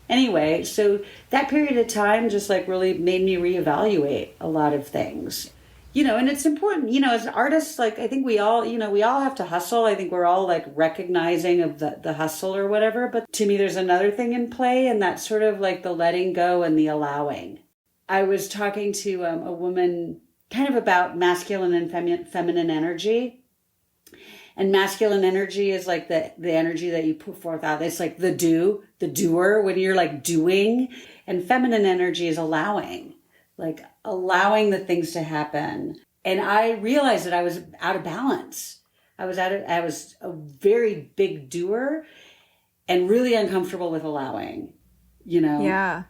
[SPEAKER 1] anyway, so that period of time just like really made me reevaluate a lot of things. And it's important, as artists, like, I think we all have to hustle. I think we're all like recognizing of the hustle or whatever. But to me, there's another thing in play, and that's sort of like the letting go and the allowing. I was talking to a woman kind of about masculine and feminine energy. And masculine energy is like the energy that you put forth out. It's like the doer, when you're like doing. And feminine energy is allowing. Like allowing the things to happen. And I realized that I was out of balance. I was a very big doer and really uncomfortable with allowing,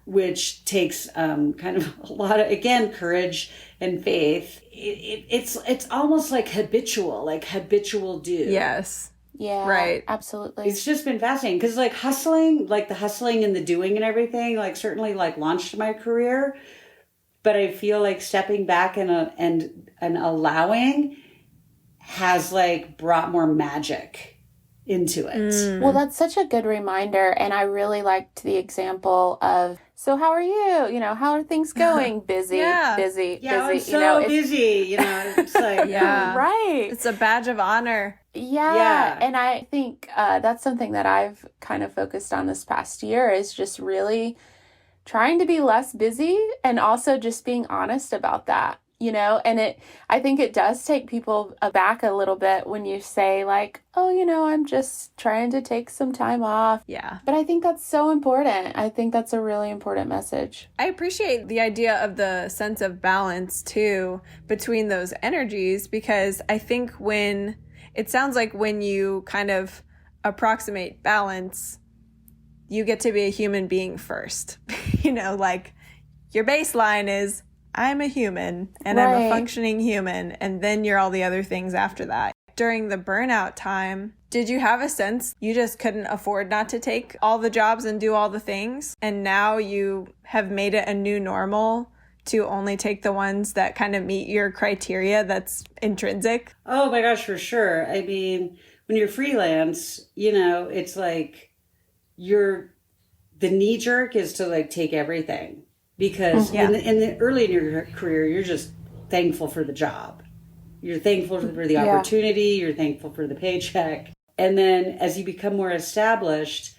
[SPEAKER 1] which takes kind of a lot of, again, courage and faith. It's almost like habitual do.
[SPEAKER 3] Yes.
[SPEAKER 2] Yeah,
[SPEAKER 3] right.
[SPEAKER 2] Absolutely.
[SPEAKER 1] It's just been fascinating because like hustling, like the hustling and the doing and everything, like certainly like launched my career. But I feel like stepping back and allowing has like brought more magic into it.
[SPEAKER 2] Well, that's such a good reminder. And I really liked the example of, so how are you? How are things going? Busy, busy,
[SPEAKER 1] yeah,
[SPEAKER 2] busy.
[SPEAKER 1] I'm so busy. It's like,
[SPEAKER 2] right.
[SPEAKER 3] It's a badge of honor.
[SPEAKER 2] Yeah. And I think that's something that I've kind of focused on this past year is just really trying to be less busy and also just being honest about that, and I think it does take people aback a little bit when you say like, oh, I'm just trying to take some time off.
[SPEAKER 3] Yeah.
[SPEAKER 2] But I think that's so important. I think that's a really important message.
[SPEAKER 3] I appreciate the idea of the sense of balance too between those energies, because I think it sounds like when you kind of approximate balance, you get to be a human being first. Like your baseline is I'm a human and I'm a functioning human, and then you're all the other things after that. During the burnout time, did you have a sense you just couldn't afford not to take all the jobs and do all the things? And now you have made it a new normal to only take the ones that kind of meet your criteria that's intrinsic?
[SPEAKER 1] Oh my gosh, for sure. I mean, when you're freelance, it's like the knee jerk is to like take everything, because in the early in your career, you're just thankful for the job. You're thankful for the opportunity. You're thankful for the paycheck. And then as you become more established,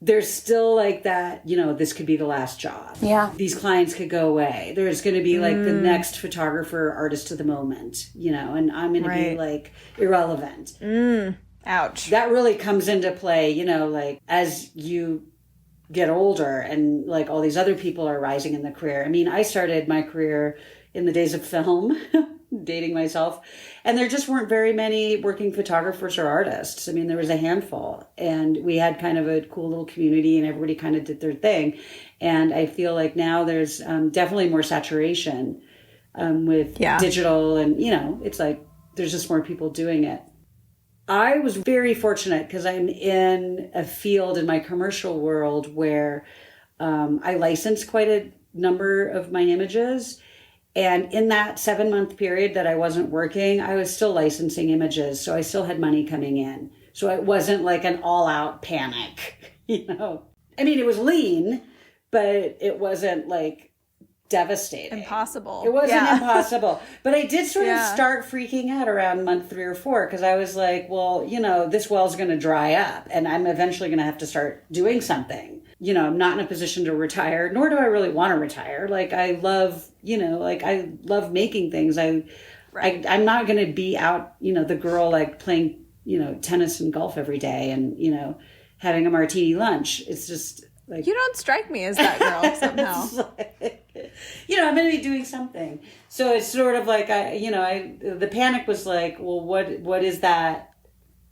[SPEAKER 1] there's still like that, this could be the last job.
[SPEAKER 2] Yeah.
[SPEAKER 1] These clients could go away. There's going to be like the next photographer, artist of the moment, and I'm going to be like irrelevant.
[SPEAKER 3] Ouch.
[SPEAKER 1] That really comes into play, like as you get older and like all these other people are rising in the career. I mean, I started my career in the days of film, dating myself, and there just weren't very many working photographers or artists. I mean, there was a handful, and we had kind of a cool little community and everybody kind of did their thing. And I feel like now there's definitely more saturation with digital, and, it's like there's just more people doing it. I was very fortunate because I'm in a field in my commercial world where I licensed quite a number of my images. And in that 7-month period that I wasn't working, I was still licensing images. So I still had money coming in. So it wasn't like an all-out panic, I mean, it was lean, but it wasn't like devastating.
[SPEAKER 3] Impossible.
[SPEAKER 1] It wasn't impossible. But I did sort of start freaking out around month 3 or 4 because I was like, well, this well's going to dry up and I'm eventually going to have to start doing something. I'm not in a position to retire, nor do I really want to retire. Like I love, I love making things. I'm not going to be out, the girl like playing, tennis and golf every day and, having a martini lunch. It's just like,
[SPEAKER 3] you don't strike me as that girl somehow.
[SPEAKER 1] I'm going to be doing something. So it's sort of like, the panic was like, well, what is that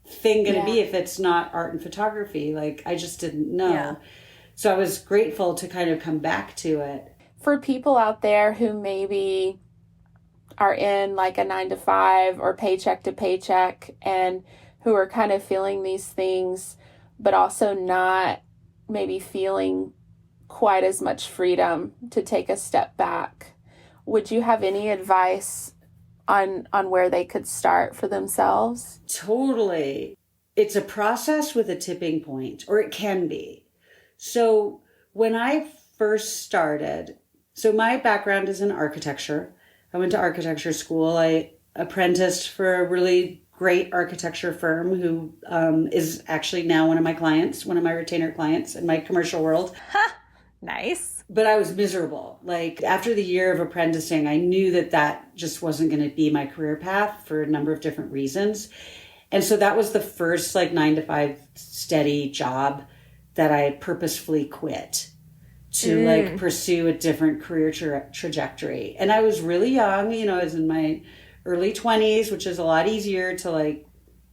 [SPEAKER 1] thing going to be if it's not art and photography? Like, I just didn't know. Yeah. So I was grateful to kind of come back to it.
[SPEAKER 2] For people out there who maybe are in like a 9-to-5 or paycheck to paycheck and who are kind of feeling these things, but also not maybe feeling quite as much freedom to take a step back, would you have any advice on where they could start for themselves?
[SPEAKER 1] Totally. It's a process with a tipping point, or it can be. So when I first started, so my background is in architecture. I went to architecture school. I apprenticed for a really great architecture firm who is actually now one of my clients, one of my retainer clients in my commercial world.
[SPEAKER 3] Nice.
[SPEAKER 1] But I was miserable. Like after the year of apprenticing, I knew that just wasn't going to be my career path for a number of different reasons. And so that was the first like 9-to-5 steady job that I purposefully quit to like pursue a different career trajectory. And I was really young, I was in my early 20s, which is a lot easier to like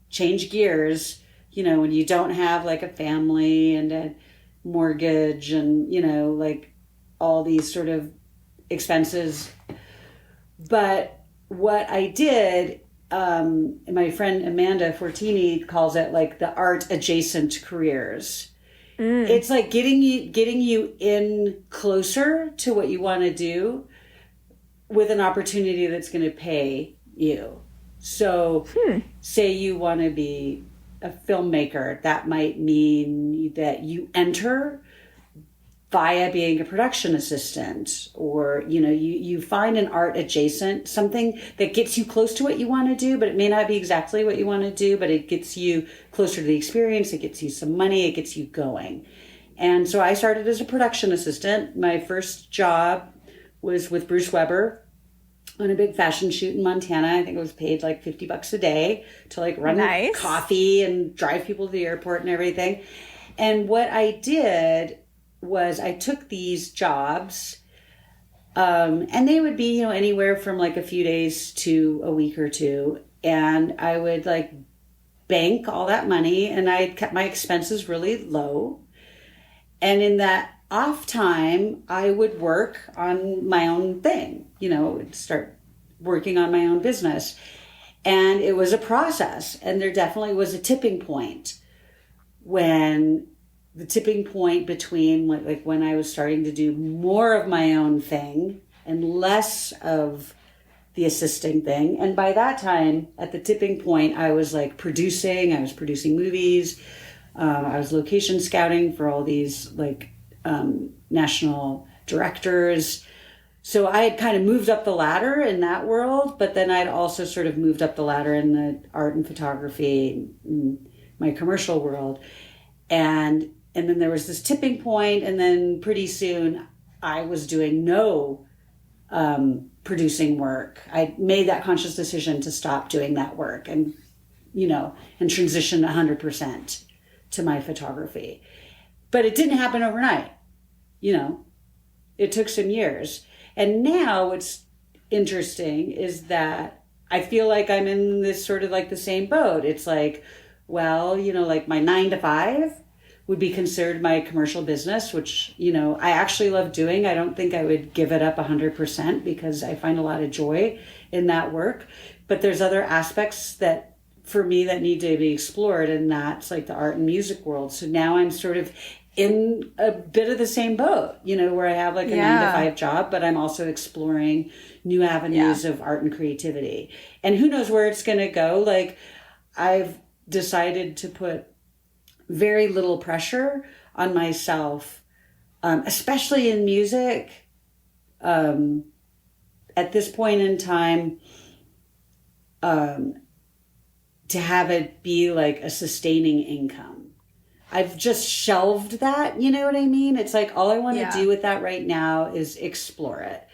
[SPEAKER 1] change gears, when you don't have like a family and a mortgage and, like all these sort of expenses. But what I did, my friend Amanda Fortini calls it like the art adjacent careers. It's like getting you in closer to what you want to do with an opportunity that's going to pay you. So say you want to be a filmmaker, that might mean that you enter via being a production assistant, or you find an art adjacent, something that gets you close to what you want to do, but it may not be exactly what you want to do, but it gets you closer to the experience, it gets you some money, it gets you going. And so I started as a production assistant. My first job was with Bruce Weber on a big fashion shoot in Montana. I think it was paid like $50 a day to like run coffee and drive people to the airport and everything. And what I did was I took these jobs, and they would be, anywhere from like a few days to a week or two. And I would like bank all that money, and I kept my expenses really low. And in that off time, I would work on my own thing, start working on my own business. And it was a process. And there definitely was a tipping point between like when I was starting to do more of my own thing and less of the assisting thing. And by that time, at the tipping point, I was producing movies. I was location scouting for all these like national directors. So I had kind of moved up the ladder in that world, but then I'd also sort of moved up the ladder in the art and photography, my commercial world. And then there was this tipping point, and then pretty soon I was doing no producing work. I made that conscious decision to stop doing that work and transition 100% to my photography. But it didn't happen overnight. It took some years. And now what's interesting is that I feel like I'm in this sort of like the same boat. It's like, well, like my 9-to-5 would be considered my commercial business, which, I actually love doing. I don't think I would give it up 100% because I find a lot of joy in that work. But there's other aspects that for me that need to be explored, and that's like the art and music world. So now I'm sort of in a bit of the same boat, where I have like a 9-to-5 job, but I'm also exploring new avenues of art and creativity. And who knows where it's going to go. Like I've decided to put very little pressure on myself, especially in music. At this point in time, to have it be like a sustaining income. I've just shelved that, you know what I mean? It's like all I want to do with that right now is explore it.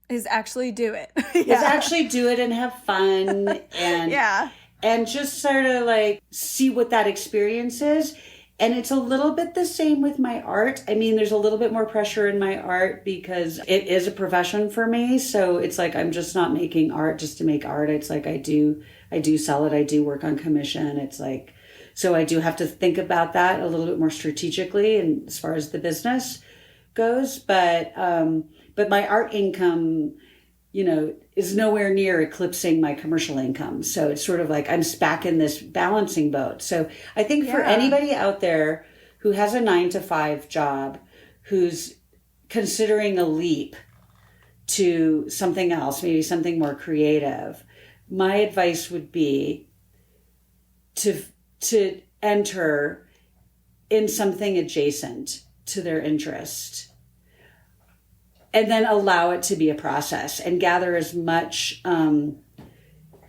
[SPEAKER 3] Is actually do it.
[SPEAKER 1] Is actually do it and have fun and and just sort of like see what that experience is. And it's a little bit the same with my art. I mean, there's a little bit more pressure in my art because it is a profession for me. So it's like I'm just not making art just to make art. It's like I do sell it. I do work on commission. It's like, So I do have to think about that a little bit more strategically and as far as the business goes. But my art income, is nowhere near eclipsing my commercial income. So it's sort of like I'm back in this balancing boat. So I think for anybody out there who has a 9-to-5 job, who's considering a leap to something else, maybe something more creative, my advice would be to enter in something adjacent to their interest. And then allow it to be a process and gather as much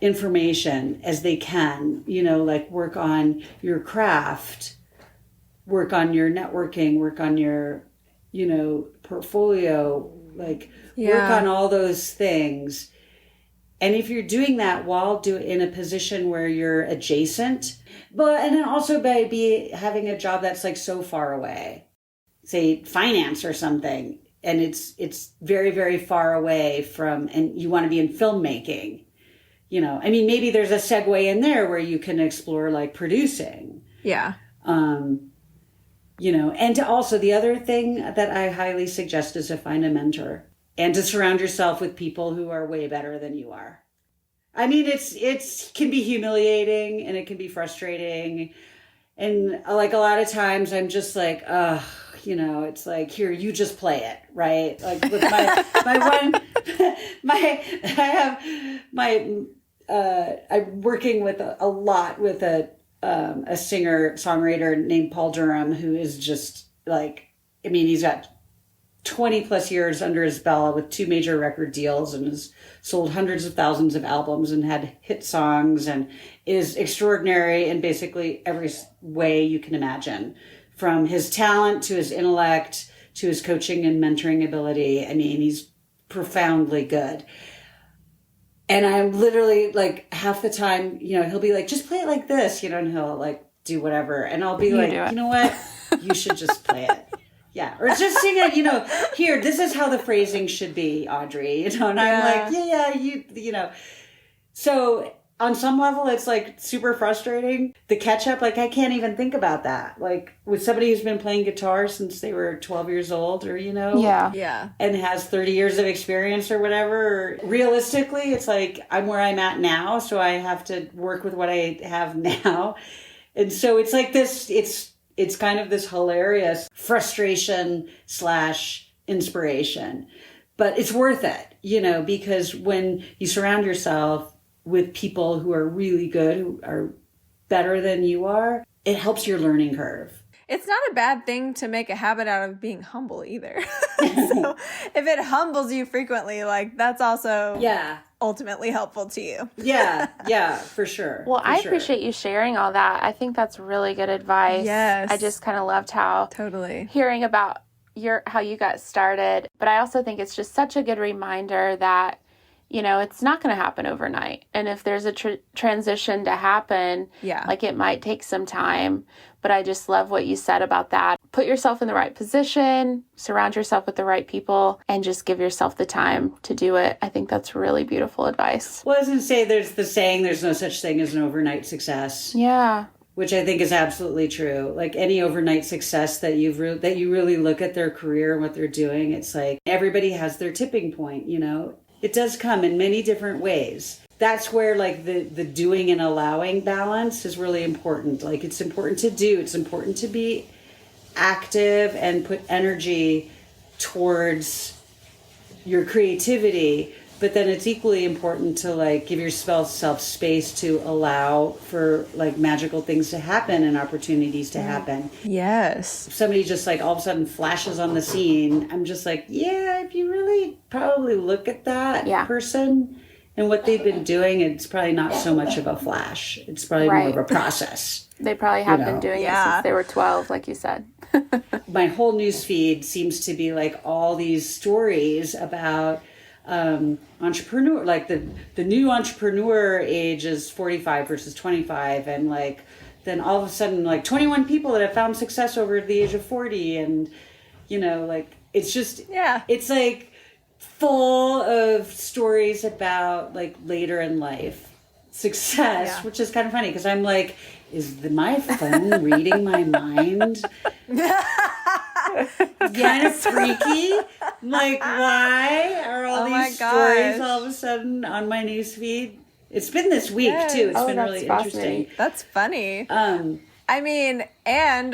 [SPEAKER 1] information as they can, like work on your craft, work on your networking, work on your, portfolio, work on all those things. And if you're doing that while in a position where you're adjacent, and then also by having a job that's like so far away, say finance or something, and it's very, very far away from, and you want to be in filmmaking, maybe there's a segue in there where you can explore like producing.
[SPEAKER 3] Yeah.
[SPEAKER 1] And to also the other thing that I highly suggest is to find a mentor and to surround yourself with people who are way better than you are. I mean, it can be humiliating and it can be frustrating. And like a lot of times I'm just like, it's like, here, you just play it, right? Like with I'm working with a lot with a singer songwriter named Paul Durham, who is just like, he's got 20 plus years under his belt with 2 major record deals and has sold hundreds of thousands of albums and had hit songs and is extraordinary in basically every way you can imagine, from his talent to his intellect to his coaching and mentoring ability. He's profoundly good. And I'm literally like half the time, he'll be like, just play it like this, and he'll like do whatever. And I'll be like, you know what? You should just play it. Yeah. Or just sing it, here, this is how the phrasing should be, Audrey, and I'm like, So on some level, it's like super frustrating. The catch up, like I can't even think about that. Like with somebody who's been playing guitar since they were 12 years old or, and has 30 years of experience or whatever. Realistically, it's like I'm where I'm at now. So I have to work with what I have now. And so it's like this, it's kind of this hilarious frustration / inspiration, but it's worth it, because when you surround yourself with people who are really good, who are better than you are, it helps your learning curve.
[SPEAKER 3] It's not a bad thing to make a habit out of being humble either. So if it humbles you frequently, like that's also ultimately helpful to you.
[SPEAKER 1] Yeah, for sure.
[SPEAKER 2] Well, I appreciate you sharing all that. I think that's really good advice.
[SPEAKER 3] Yes.
[SPEAKER 2] I just kind of loved hearing about how you got started. But I also think it's just such a good reminder that it's not going to happen overnight. And if there's a transition to happen, like it might take some time. But I just love what you said about that. Put yourself in the right position, surround yourself with the right people, and just give yourself the time to do it. I think that's really beautiful advice.
[SPEAKER 1] Well, I was going to say, there's the saying, there's no such thing as an overnight success.
[SPEAKER 2] Yeah.
[SPEAKER 1] Which I think is absolutely true. Like any overnight success that you really look at their career and what they're doing, it's like everybody has their tipping point, It does come in many different ways. That's where like the doing and allowing balance is really important. Like it's important to do. It's important to be active and put energy towards your creativity. But then it's equally important to like give yourself space to allow for like magical things to happen and opportunities to happen.
[SPEAKER 3] Yes.
[SPEAKER 1] If somebody just like all of a sudden flashes on the scene, I'm just like, if you really probably look at that person and what they've been doing, it's probably not so much of a flash. It's probably more of a process.
[SPEAKER 2] They probably have been doing it since they were 12, like you said.
[SPEAKER 1] My whole news feed seems to be like all these stories about entrepreneur, like the new entrepreneur age is 45 versus 25, and like then all of a sudden like 21 people that have found success over the age of 40, and like it's just it's like full of stories about like later in life success, which is kind of funny because I'm like, my phone reading my mind? Kind of freaky. Like, why are all these stories all of a sudden on my newsfeed? It's been this week too. It's been really interesting.
[SPEAKER 3] That's funny. I mean,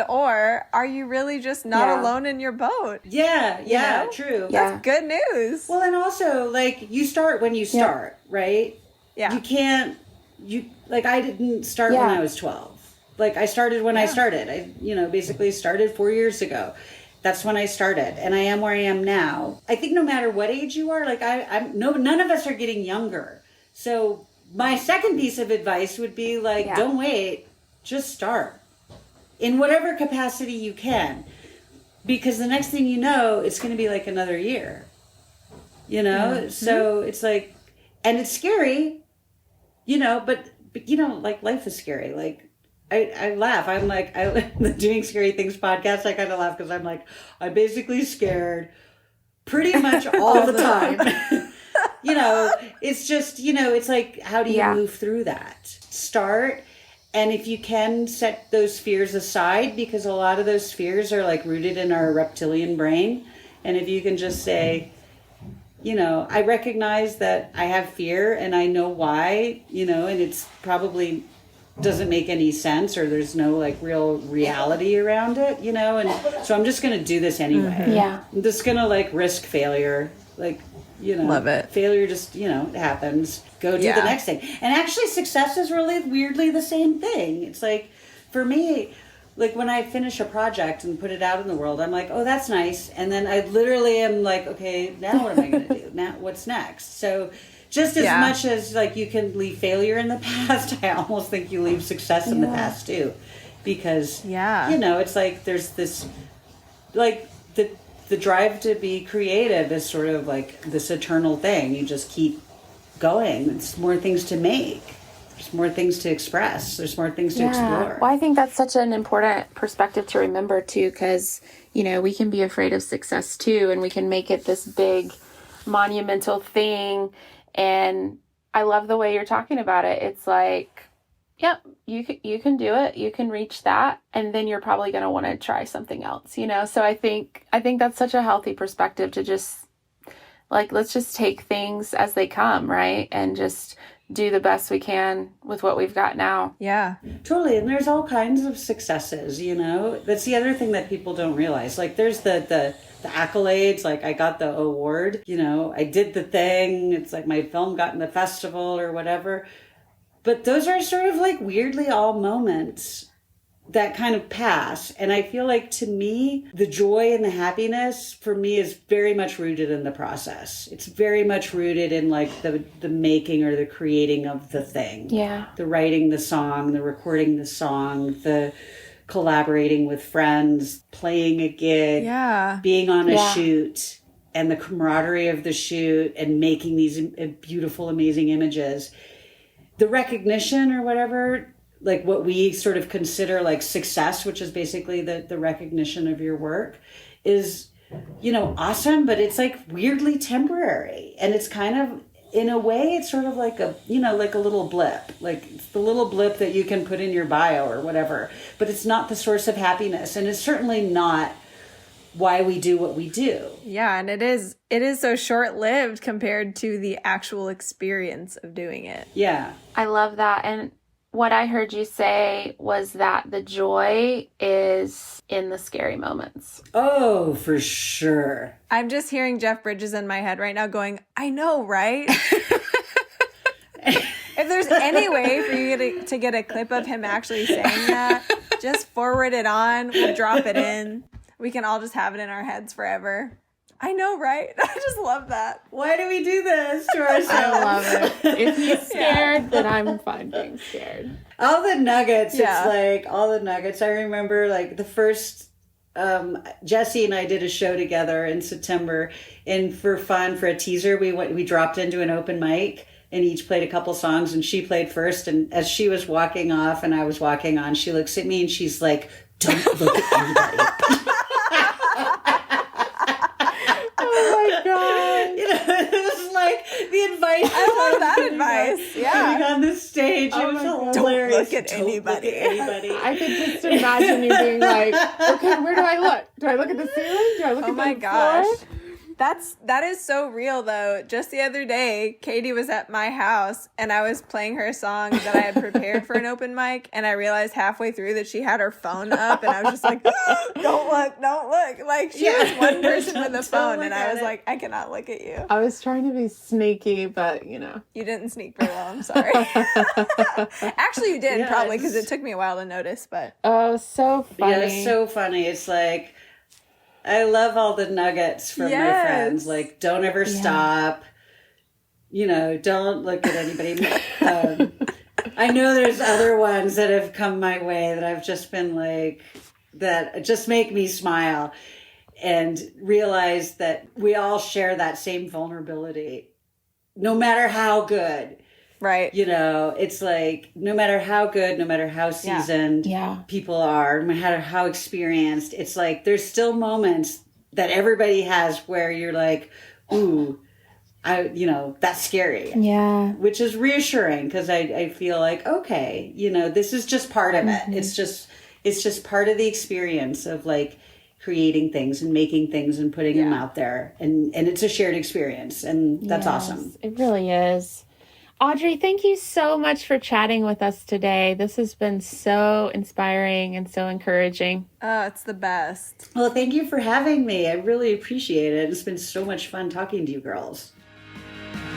[SPEAKER 3] or are you really just not alone in your boat?
[SPEAKER 1] Yeah, true.
[SPEAKER 3] That's good news.
[SPEAKER 1] Well, and also, like, you start when you start, right?
[SPEAKER 3] Yeah.
[SPEAKER 1] I didn't start when I was 12. Like, I started when I started. I, basically started 4 years ago. That's when I started. And I am where I am now. I think no matter what age you are, like, none of us are getting younger. So my second piece of advice would be, like, don't wait. Just start. In whatever capacity you can. Because the next thing you know, it's going to be like another year. Mm-hmm. So it's like, and it's scary, but like, life is scary. Like, I laugh. I'm like, the Doing Scary Things podcast, I kind of laugh because I'm like, I'm basically scared pretty much all the time. It's just, it's like, how do you move through that? Start. And if you can, set those fears aside, because a lot of those fears are like rooted in our reptilian brain. And if you can just say, I recognize that I have fear and I know why, and it's probably doesn't make any sense, or there's no like real reality around it, and so I'm just going to do this anyway.
[SPEAKER 2] Mm-hmm. Yeah.
[SPEAKER 1] I'm just going to like risk failure. Like,
[SPEAKER 3] love it.
[SPEAKER 1] Failure just, it happens. Go do the next thing. And actually success is really weirdly the same thing. It's like, for me, like when I finish a project and put it out in the world, I'm like, oh, that's nice. And then I literally am like, okay, now what am I going to do? Now what's next? So just as much as like you can leave failure in the past, I almost think you leave success in the past too. Because, it's like there's this, like the drive to be creative is sort of like this eternal thing. You just keep going. There's more things to make. There's more things to express. There's more things to explore.
[SPEAKER 2] Well, I think that's such an important perspective to remember too, because, we can be afraid of success too, and we can make it this big monumental thing. And I love the way you're talking about it. It's like, yep, you can do it. You can reach that. And then you're probably going to want to try something else, So I think that's such a healthy perspective to just like, let's just take things as they come, right? And just do the best we can with what we've got now.
[SPEAKER 3] Yeah,
[SPEAKER 1] totally. And there's all kinds of successes, That's the other thing that people don't realize. Like there's the accolades, like I got the award, I did the thing. It's like my film got in the festival or whatever. But those are sort of like weirdly all moments that kind of pass. And I feel like to me, the joy and the happiness for me is very much rooted in the process. It's very much rooted in like the making or the creating of the thing.
[SPEAKER 2] Yeah.
[SPEAKER 1] The writing the song, the recording the song, the collaborating with friends, playing a gig, being on a shoot, and the camaraderie of the shoot and making these beautiful, amazing images. The recognition or whatever, like what we sort of consider like success, which is basically the recognition of your work, is, awesome, but it's like weirdly temporary. And it's kind of, in a way, it's sort of like like a little blip. Like it's the little blip that you can put in your bio or whatever, but it's not the source of happiness. And it's certainly not why we do what we do.
[SPEAKER 3] Yeah, and it is so short-lived compared to the actual experience of doing it.
[SPEAKER 1] Yeah.
[SPEAKER 2] I love that. And what I heard you say was that the joy is in the scary moments.
[SPEAKER 1] Oh, for sure.
[SPEAKER 3] I'm just hearing Jeff Bridges in my head right now going, I know, right? If there's any way for you to get a clip of him actually saying that, just forward it on. We'll drop it in. We can all just have it in our heads forever. I know, right? I just love that.
[SPEAKER 1] Why do we do this to ourselves?
[SPEAKER 2] I love it. If he's scared, then I'm fine being scared.
[SPEAKER 1] All the nuggets. It's like all the nuggets. I remember like the first, Jesse and I did a show together in September, and for fun, for a teaser, we dropped into an open mic and each played a couple songs, and she played first. And as she was walking off and I was walking on, she looks at me and she's like, "Don't look at anybody."
[SPEAKER 2] Oh my God.
[SPEAKER 1] It was like, like the advice.
[SPEAKER 3] I love that advice. Yeah.
[SPEAKER 1] Being on the stage, it was hilarious.
[SPEAKER 3] Don't look at anybody.
[SPEAKER 2] I could just imagine you being like, okay, where do I look? Do I look at the ceiling? Do I look at the floor?
[SPEAKER 3] That is so real though. Just the other day, Katie was at my house and I was playing her a song that I had prepared for an open mic, and I realized halfway through that she had her phone up, and I was just like, don't look. Like she was one person with a phone, and I was like, I cannot look at you.
[SPEAKER 2] I was trying to be sneaky, but you
[SPEAKER 3] didn't sneak very well. I'm sorry. Actually, you did probably, because it took me a while to notice. But
[SPEAKER 2] so funny.
[SPEAKER 1] Yeah, it's so funny. It's like, I love all the nuggets from my friends. Like, don't ever stop. Don't look at anybody. I know there's other ones that have come my way that I've just been like, that just make me smile and realize that we all share that same vulnerability, no matter how good.
[SPEAKER 3] Right.
[SPEAKER 1] It's like, no matter how good, no matter how seasoned people are, no matter how experienced, it's like, there's still moments that everybody has where you're like, ooh, that's scary.
[SPEAKER 2] Yeah.
[SPEAKER 1] Which is reassuring, because I feel like, okay, this is just part of it. It's just part of the experience of like creating things and making things and putting them out there. And it's a shared experience. And that's awesome.
[SPEAKER 2] It really is. Audrey, thank you so much for chatting with us today. This has been so inspiring and so encouraging.
[SPEAKER 3] Oh, it's the best.
[SPEAKER 1] Well, thank you for having me. I really appreciate it. It's been so much fun talking to you girls.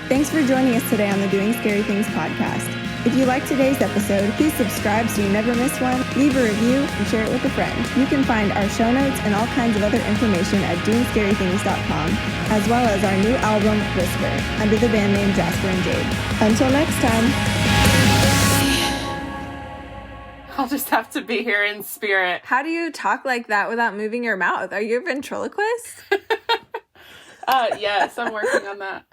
[SPEAKER 3] Thanks for joining us today on the Doing Scary Things podcast. If you liked today's episode, please subscribe so you never miss one, leave a review, and share it with a friend. You can find our show notes and all kinds of other information at doingscarythings.com, as well as our new album, Whisper, under the band name Jasper and Jade. Until next time.
[SPEAKER 2] I'll just have to be here in spirit.
[SPEAKER 3] How do you talk like that without moving your mouth? Are you a ventriloquist?
[SPEAKER 2] Yes, I'm working on that.